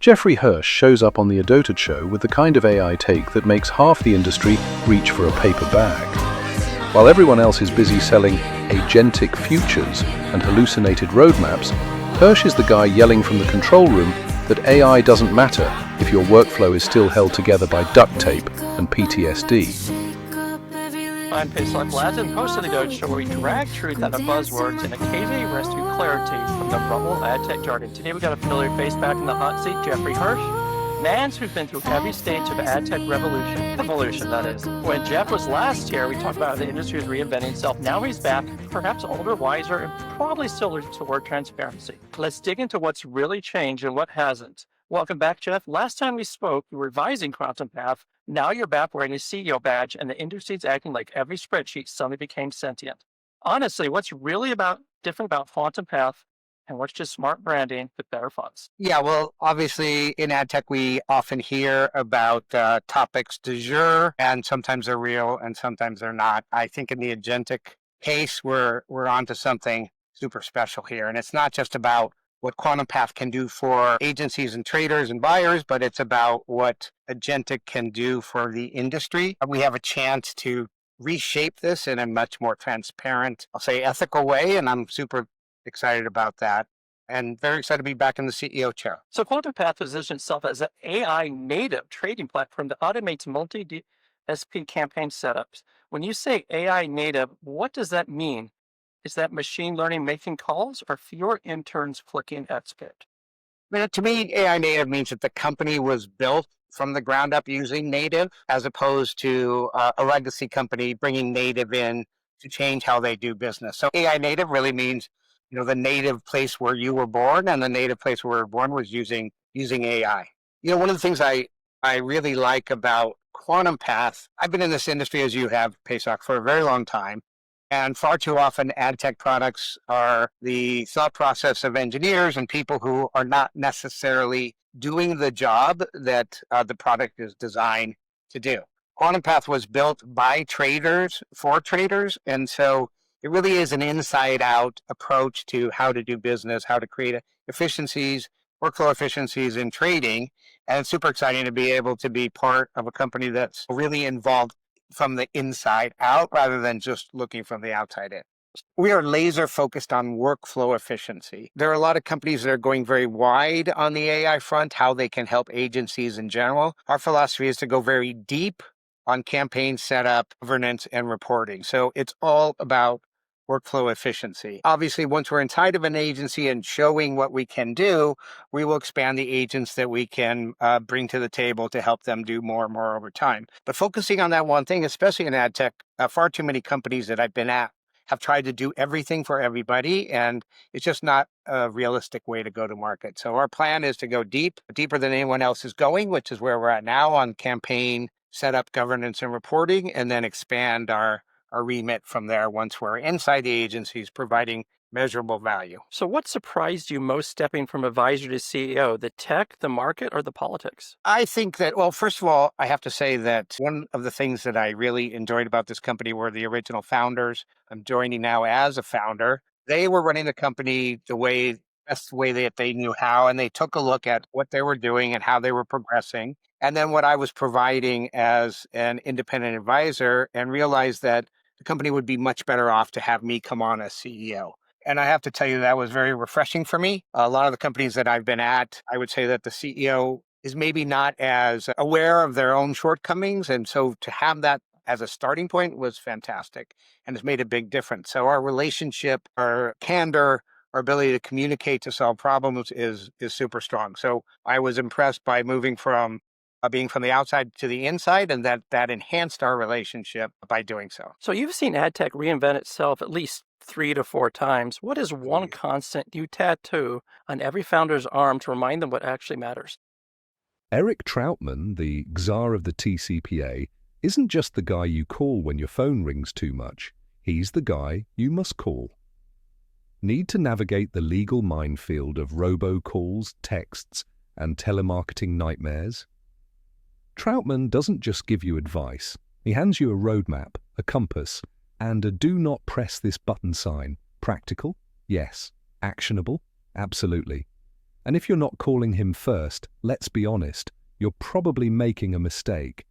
Jeffrey Hirsch shows up on the ADOTAT Show with the kind of AI take that makes half the industry reach for a paper bag. While everyone else is busy selling agentic futures and hallucinated roadmaps, Hirsch is the guy yelling from the control room that AI doesn't matter if your workflow is still held together by duct tape and PTSD. I'm Pesach Latin, host of the ADOTAT Show, where we drag truth out of buzzwords and occasionally rescue clarity from the rubble of Adtech jargon. Today we got a familiar face back in the hot seat, Jeffrey Hirsch, man who's been through every stage of the Adtech evolution, that is. When Jeff was last here, we talked about how the industry is reinventing itself. Now he's back, perhaps older, wiser, and probably still toward transparency. Let's dig into what's really changed and what hasn't. Welcome back, Jeff. Last time we spoke, you were revising Quantum Path. Now you're back wearing a CEO badge, and the industry's acting like every spreadsheet suddenly became sentient. Honestly, what's really different about Quantum Path, and what's just smart branding with better fonts? Yeah, well, obviously in AdTech, we often hear about topics du jour, and sometimes they're real and sometimes they're not. I think in the agentic case, we're onto something super special here. And it's not just about what Quantum Path can do for agencies and traders and buyers, but it's about what agentic can do for the industry. We have a chance to reshape this in a much more transparent, I'll say ethical way, and I'm super excited about that and very excited to be back in the CEO chair. So Quantum Path positions itself as an AI native trading platform that automates multi-SP campaign setups. When you say AI native, what does that mean? Is that machine learning making calls or fewer interns clicking at script? To me, AI native means that the company was built from the ground up using native, as opposed to a legacy company bringing native in to change how they do business. So AI native really means, the native place where you were born, and the native place where we were born was using AI. One of the things I really like about Quantum Path, I've been in this industry, as you have, Pesach, for a very long time. And far too often, ad tech products are the thought process of engineers and people who are not necessarily doing the job that the product is designed to do. Quantum Path was built by traders for traders. And so it really is an inside-out approach to how to do business, how to create efficiencies, workflow efficiencies in trading. And it's super exciting to be able to be part of a company that's really involved from the inside out rather than just looking from the outside in. We are laser focused on workflow efficiency. There are a lot of companies that are going very wide on the AI front, how they can help agencies in general. Our philosophy is to go very deep on campaign setup, governance, and reporting. So it's all about workflow efficiency. Obviously, once we're inside of an agency and showing what we can do, we will expand the agents that we can bring to the table to help them do more and more over time. But focusing on that one thing, especially in ad tech, far too many companies that I've been at have tried to do everything for everybody, and it's just not a realistic way to go to market. So our plan is to go deeper than anyone else is going, which is where we're at now on campaign setup, governance, and reporting, and then expand our remit from there once we're inside the agencies providing measurable value. So what surprised you most stepping from advisor to CEO, the tech, the market, or the politics? I think that, well, first of all, I have to say that one of the things that I really enjoyed about this company were the original founders. I'm joining now as a founder. They were running the company the best way that they knew how, and they took a look at what they were doing and how they were progressing, and then what I was providing as an independent advisor, and realized that the company would be much better off to have me come on as CEO. And I have to tell you, that was very refreshing for me. A lot of the companies that I've been at, I would say that the CEO is maybe not as aware of their own shortcomings. And so to have that as a starting point was fantastic and has made a big difference. So our relationship, our candor, our ability to communicate to solve problems is super strong. So I was impressed by moving from being from the outside to the inside, and that enhanced our relationship by doing so. So you've seen AdTech reinvent itself at least 3 to 4 times. What is one constant you tattoo on every founder's arm to remind them what actually matters? Eric Troutman, the czar of the TCPA, isn't just the guy you call when your phone rings too much. He's the guy you must call. Need to navigate the legal minefield of robocalls, texts, and telemarketing nightmares? Troutman doesn't just give you advice. He hands you a roadmap, a compass, and a do not press this button sign. Practical? Yes. Actionable? Absolutely. And if you're not calling him first, let's be honest, you're probably making a mistake.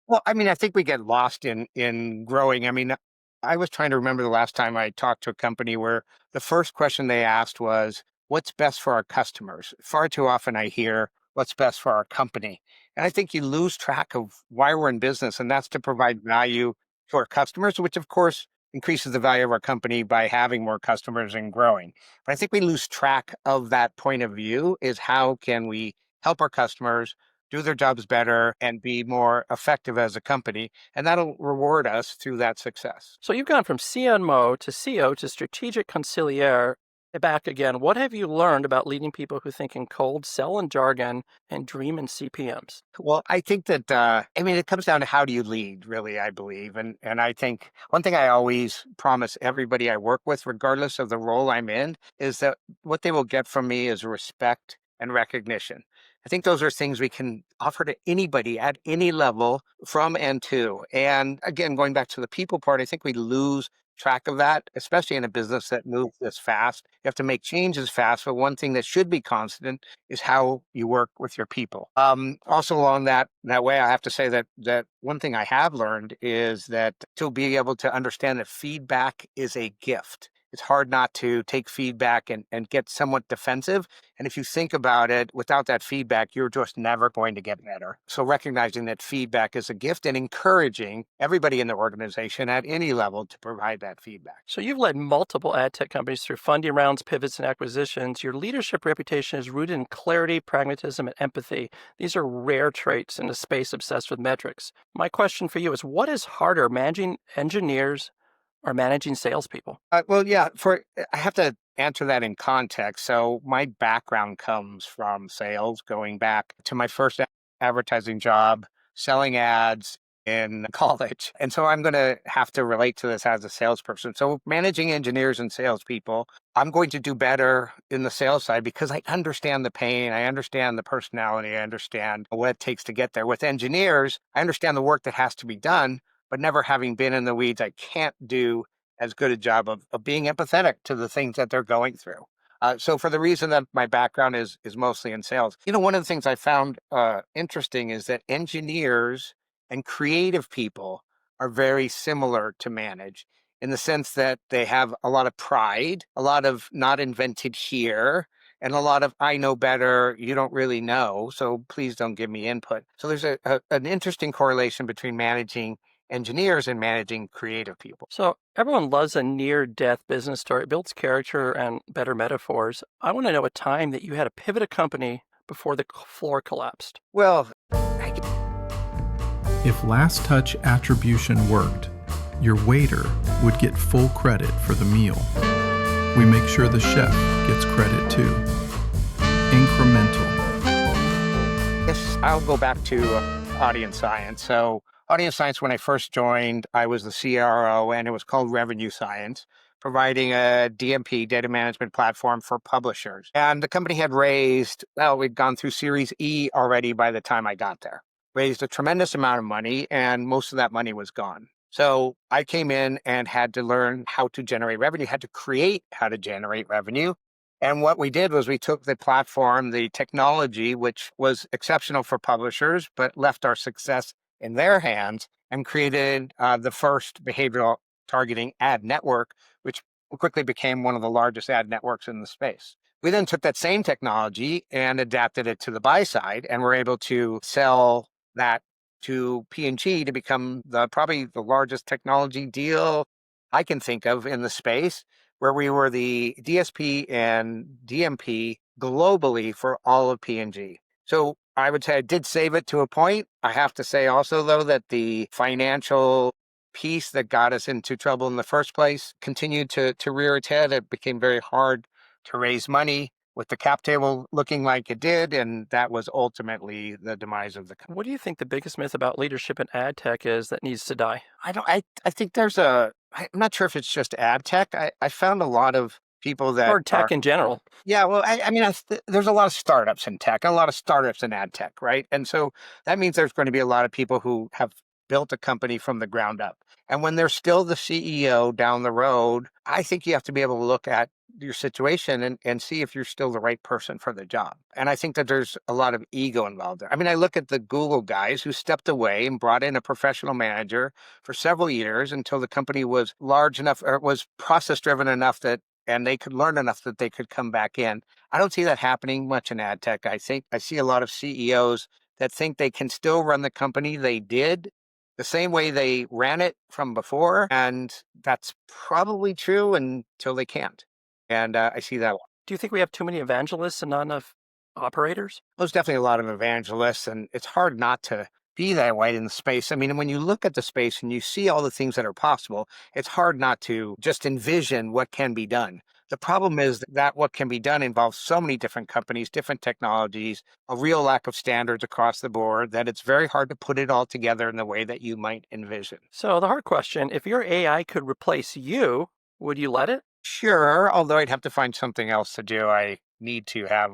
Well, I mean, I think we get lost in growing. I mean, I was trying to remember the last time I talked to a company where the first question they asked was, "What's best for our customers?" Far too often I hear, "What's best for our company?" And I think you lose track of why we're in business, and that's to provide value to our customers, which of course increases the value of our company by having more customers and growing. But I think we lose track of that point of view, is how can we help our customers do their jobs better and be more effective as a company, and that'll reward us through that success. So you've gone from CMO to CO to strategic conciliere, back again. What have you learned about leading people who think in cold, sell in jargon, and dream in CPMs? Well, I think that I mean, it comes down to how do you lead, really, I believe. And I think one thing I always promise everybody I work with, regardless of the role I'm in, is that what they will get from me is respect and recognition. I think those are things we can offer to anybody at any level, from and to. And again, going back to the people part, I think we lose track of that, especially in a business that moves this fast. You have to make changes fast, but one thing that should be constant is how you work with your people. Also along that way, I have to say that one thing I have learned is that to be able to understand that feedback is a gift. It's hard not to take feedback and get somewhat defensive. And if you think about it, without that feedback, you're just never going to get better. So recognizing that feedback is a gift and encouraging everybody in the organization at any level to provide that feedback. So you've led multiple ad tech companies through funding rounds, pivots, and acquisitions. Your leadership reputation is rooted in clarity, pragmatism, and empathy. These are rare traits in a space obsessed with metrics. My question for you is, what is harder, managing engineers or managing salespeople? Well, yeah, I have to answer that in context. So my background comes from sales, going back to my first advertising job, selling ads in college. And so I'm going to have to relate to this as a salesperson. So managing engineers and salespeople, I'm going to do better in the sales side because I understand the pain. I understand the personality. I understand what it takes to get there. With engineers, I understand the work that has to be done, but never having been in the weeds, I can't do as good a job of being empathetic to the things that they're going through. So for the reason that my background is mostly in sales, one of the things I found interesting is that engineers and creative people are very similar to manage, in the sense that they have a lot of pride, a lot of not invented here, and a lot of I know better, you don't really know, so please don't give me input. So there's an interesting correlation between managing engineers and managing creative people. So everyone loves a near-death business story. It builds character and better metaphors. I want to know a time that you had to pivot a company before the floor collapsed. Well, if last touch attribution worked, your waiter would get full credit for the meal. We make sure the chef gets credit too. Incremental. yes, I'll go back to audience science. So audience science, when I first joined, I was the CRO, and it was called Revenue Science, providing a DMP, data management platform, for publishers. And the company had we'd gone through Series E already by the time I got there. Raised a tremendous amount of money, and most of that money was gone. So I came in and had to learn how to generate revenue, had to create how to generate revenue. And what we did was we took the platform, the technology, which was exceptional for publishers, but left our success in their hands, and created the first behavioral targeting ad network, which quickly became one of the largest ad networks in the space. We then took that same technology and adapted it to the buy side, and were able to sell that to P&G to become probably the largest technology deal I can think of in the space, where we were the DSP and DMP globally for all of P&G. So I would say I did save it to a point. I have to say also, though, that the financial piece that got us into trouble in the first place continued to rear its head. It became very hard to raise money with the cap table looking like it did, and that was ultimately the demise of the company. What do you think the biggest myth about leadership in ad tech is that needs to die? I think I'm not sure if it's just ad tech. I found a lot of people that Or tech in general. Yeah, well, I mean, there's a lot of startups in tech, and a lot of startups in ad tech, right? And so that means there's going to be a lot of people who have built a company from the ground up. And when they're still the CEO down the road, I think you have to be able to look at your situation and see if you're still the right person for the job. And I think that there's a lot of ego involved there. I mean, I look at the Google guys who stepped away and brought in a professional manager for several years until the company was large enough or was process driven enough that and they could learn enough that they could come back in. I don't see that happening much in ad tech. I think I see a lot of CEOs that think they can still run the company they did the same way they ran it from before. And that's probably true until they can't. And I see that a lot. Do you think we have too many evangelists and not enough operators? There's definitely a lot of evangelists, and it's hard not to be that way in the space. I mean, when you look at the space and you see all the things that are possible, it's hard not to just envision what can be done. The problem is that what can be done involves so many different companies, different technologies, a real lack of standards across the board that it's very hard to put it all together in the way that you might envision. So the hard question, if your AI could replace you, would you let it? Sure, although I'd have to find something else to do. I need to have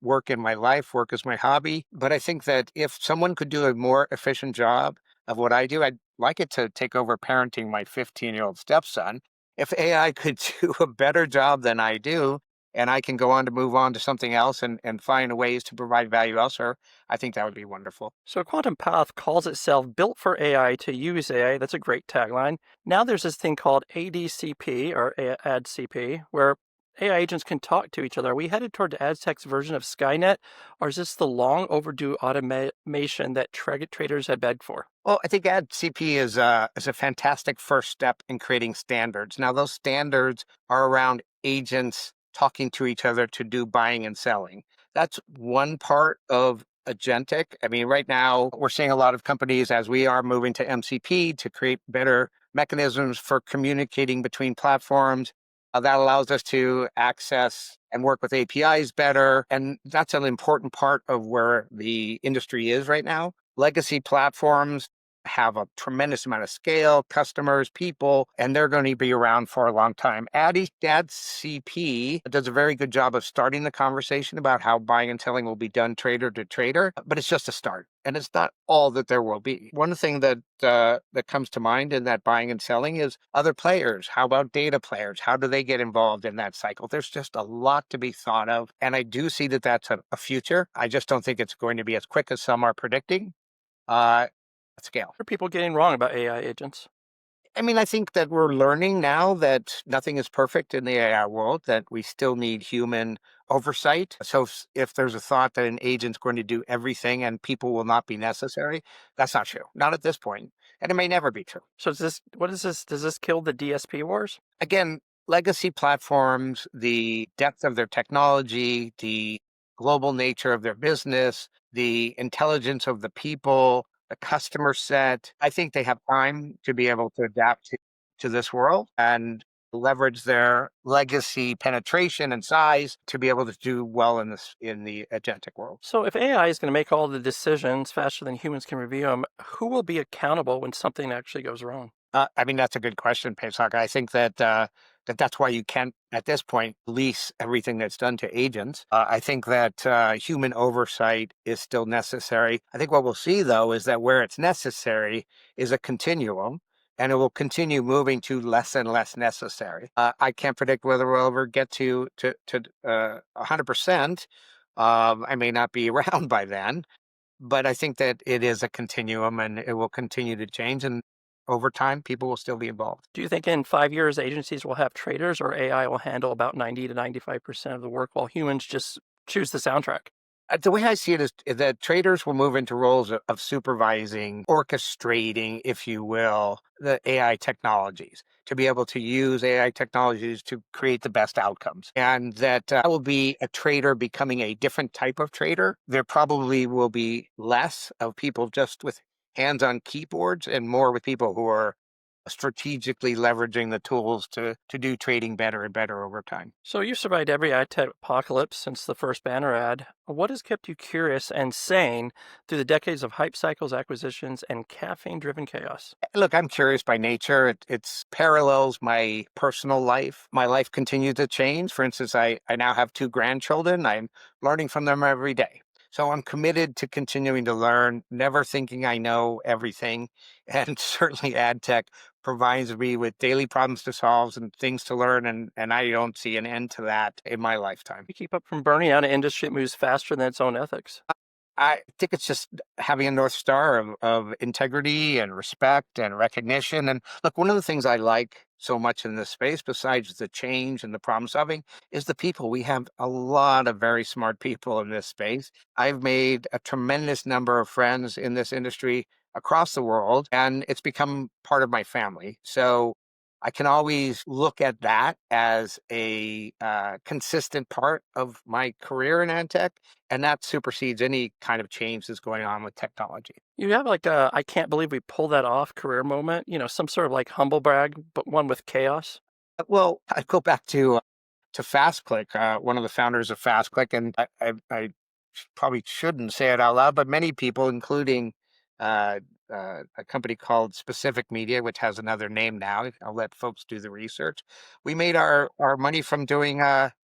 work in my life, work is my hobby. But I think that if someone could do a more efficient job of what I do, I'd like it to take over parenting my 15-year-old stepson. If AI could do a better job than I do, and I can go on to move on to something else and find ways to provide value elsewhere, I think that would be wonderful. So Quantum Path calls itself built for AI to use AI. That's a great tagline. Now there's this thing called ADCP or ADCP, where AI agents can talk to each other. Are we headed toward Adtech's version of Skynet, or is this the long overdue automation that traders had begged for? Well, I think AdCP is a fantastic first step in creating standards. Now, those standards are around agents talking to each other to do buying and selling. That's one part of Agentic. I mean, right now, we're seeing a lot of companies, as we are, moving to MCP to create better mechanisms for communicating between platforms. That allows us to access and work with APIs better. And that's an important part of where the industry is right now. Legacy platforms have a tremendous amount of scale, customers, people, and they're going to be around for a long time. AdCP does a very good job of starting the conversation about how buying and selling will be done trader to trader, but it's just a start. And it's not all that there will be. One thing that comes to mind in that buying and selling is other players. How about data players? How do they get involved in that cycle? There's just a lot to be thought of. And I do see that that's a future. I just don't think it's going to be as quick as some are predicting. Scale. What are people getting wrong about AI agents? I mean, I think that we're learning now that nothing is perfect in the AI world, that we still need human oversight. So if there's a thought that an agent's going to do everything and people will not be necessary, that's not true. Not at this point. And it may never be true. So does this kill the DSP wars? Again, legacy platforms, the depth of their technology, the global nature of their business, the intelligence of the people, the customer set. I think they have time to be able to adapt to this world and leverage their legacy penetration and size to be able to do well in the agentic world. So if AI is going to make all the decisions faster than humans can review them, who will be accountable when something actually goes wrong? I mean, that's a good question, Pesach. I think that that's why you can't, at this point, lease everything that's done to agents. I think that human oversight is still necessary. I think what we'll see, though, is that where it's necessary is a continuum, and it will continue moving to less and less necessary. I can't predict whether we'll ever get to 100%. I may not be around by then, but I think that it is a continuum, and it will continue to change. And over time, people will still be involved. Do you think in 5 years, agencies will have traders, or AI will handle about 90 to 95% of the work while humans just choose the soundtrack? The way I see it is that traders will move into roles of supervising, orchestrating, if you will, the AI technologies, to be able to use AI technologies to create the best outcomes. And that will be a trader becoming a different type of trader. There probably will be less of people just with hands on keyboards and more with people who are strategically leveraging the tools to do trading better and better over time. So you've survived every ad tech apocalypse since the first banner ad. What has kept you curious and sane through the decades of hype cycles, acquisitions, and caffeine-driven chaos? Look, I'm curious by nature. It parallels my personal life. My life continues to change. For instance, I now have 2 grandchildren. I'm learning from them every day. So I'm committed to continuing to learn, never thinking I know everything. And certainly AdTech provides me with daily problems to solve and things to learn. And I don't see an end to that in my lifetime. You keep up from burning out an industry that moves faster than its own ethics. I think it's just having a North Star of integrity and respect and recognition. And look, one of the things I like so much in this space, besides the change and the problem solving, is the people. We have a lot of very smart people in this space. I've made a tremendous number of friends in this industry across the world, and it's become part of my family. So I can always look at that as a consistent part of my career in AdTech, and that supersedes any kind of change that's going on with technology. You have like a, I can't believe we pulled that off career moment, some sort of like humble brag, but one with chaos. Well, I go back to FastClick, one of the founders of FastClick, and I probably shouldn't say it out loud, but many people, including a company called Specific Media, which has another name now. I'll let folks do the research. We made our money from doing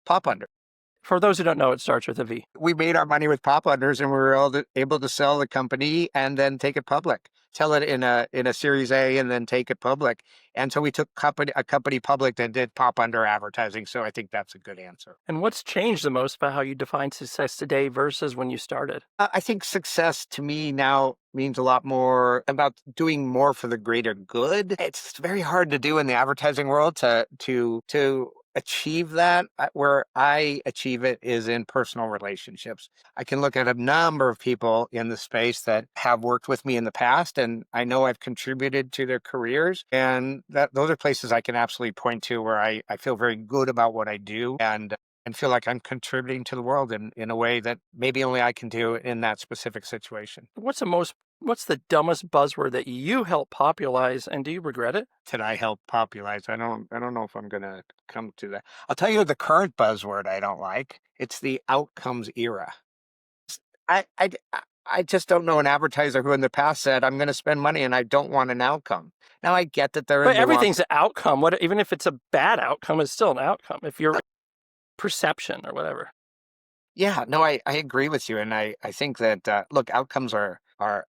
pop under. For those who don't know, it starts with a V. We made our money with pop unders, and we were able to sell the company and then take it public. Sell it in a Series A and then take it public. And so we took a company public that did pop under advertising. So I think that's a good answer. And what's changed the most about how you define success today versus when you started? I think success to me now means a lot more about doing more for the greater good. It's very hard to do in the advertising world to achieve that. Where I achieve it is in personal relationships. I can look at a number of people in the space that have worked with me in the past, and I know I've contributed to their careers. And those are places I can absolutely point to where I feel very good about what I do and feel like I'm contributing to the world in a way that maybe only I can do in that specific situation. What's the dumbest buzzword that you helped popularize, and do you regret it? Did I help popularize? I don't know if I'm going to come to that. I'll tell you the current buzzword I don't like. It's the outcomes era. I just don't know an advertiser who in the past said, I'm going to spend money and I don't want an outcome. Now I get that But everything's an outcome. Even if it's a bad outcome, it's still an outcome. If your perception or whatever. Yeah, no, I agree with you. And I think that, look, outcomes are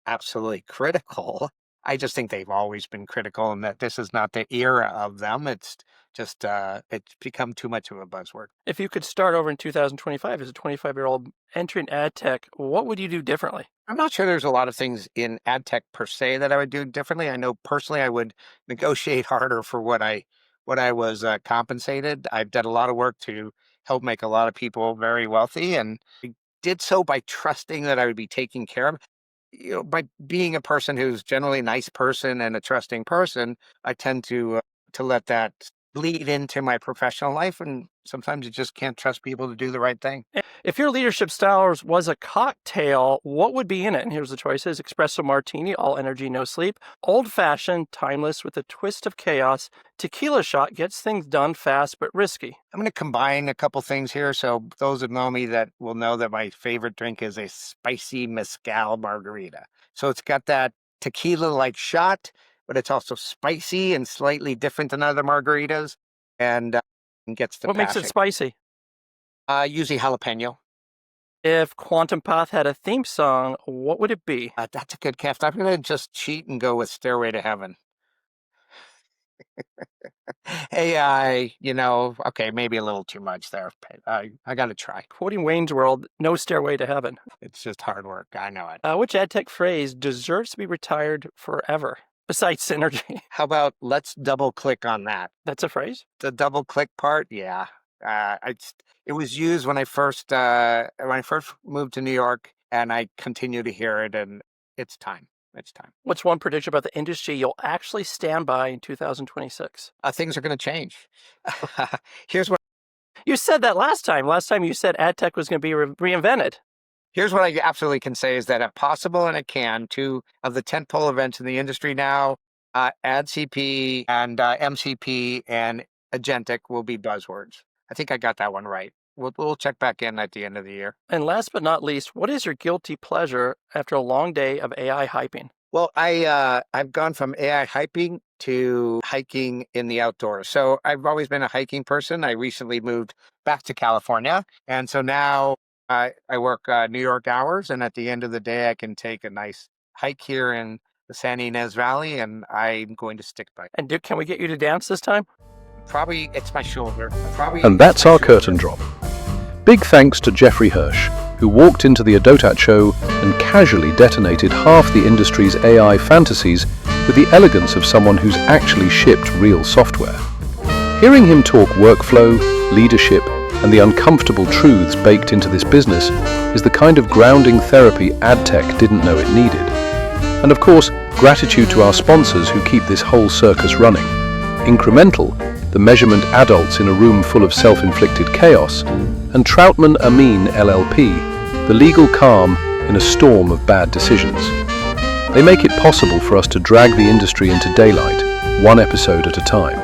absolutely critical. I just think they've always been critical and that this is not the era of them. It's just, it's become too much of a buzzword. If you could start over in 2025 as a 25-year-old entering ad tech, what would you do differently? I'm not sure there's a lot of things in ad tech per se that I would do differently. I know personally I would negotiate harder for what I was compensated. I've done a lot of work to help make a lot of people very wealthy, and I did so by trusting that I would be taken care of. By being a person who's generally a nice person and a trusting person, I tend to let that bleed into my professional life, and sometimes you just can't trust people to do the right thing. If your leadership style was a cocktail, what would be in it? And here's the choices: espresso martini, all energy, no sleep; old-fashioned, timeless with a twist of chaos; tequila shot, gets things done fast but risky. I'm going to combine a couple things here. So those that know me that will know that my favorite drink is a spicy mezcal margarita. So it's got that tequila-like shot, but it's also spicy and slightly different than other margaritas, and gets the What makes it spicy? Usually jalapeno. If Quantum Path had a theme song, what would it be? That's a good cast. I'm going to just cheat and go with Stairway to Heaven. AI, okay, maybe a little too much there. I got to try. Quoting Wayne's World, no stairway to heaven. It's just hard work. I know it. Which ad tech phrase deserves to be retired forever? Besides synergy. How about let's double click on that? That's a phrase? The double click part, yeah. It was used when I first moved to New York, and I continue to hear it, and it's time. It's time. What's one prediction about the industry you'll actually stand by in 2026? Things are going to change. Here's what you said that last time. Last time you said ad tech was going to be reinvented. Here's what I absolutely can say is that it's possible and it can. Two of the tentpole events in the industry now, AdCP and MCP and Agentic will be buzzwords. I think I got that one right. We'll check back in at the end of the year. And last but not least, what is your guilty pleasure after a long day of AI hyping? Well, I've gone from AI hyping to hiking in the outdoors. So I've always been a hiking person. I recently moved back to California. And so now I work New York hours, and at the end of the day, I can take a nice hike here in the San Ynez Valley, and I'm going to stick by. And Duke, can we get you to dance this time? Probably it's my shoulder. And that's our curtain drop. Big thanks to Jeffrey Hirsch, who walked into the ADOTAT show and casually detonated half the industry's AI fantasies with the elegance of someone who's actually shipped real software. Hearing him talk workflow, leadership, and the uncomfortable truths baked into this business is the kind of grounding therapy Adtech didn't know it needed. And of course, gratitude to our sponsors who keep this whole circus running. Incremental, the measurement adults in a room full of self-inflicted chaos, and Troutman Amin LLP, the legal calm in a storm of bad decisions. They make it possible for us to drag the industry into daylight, one episode at a time.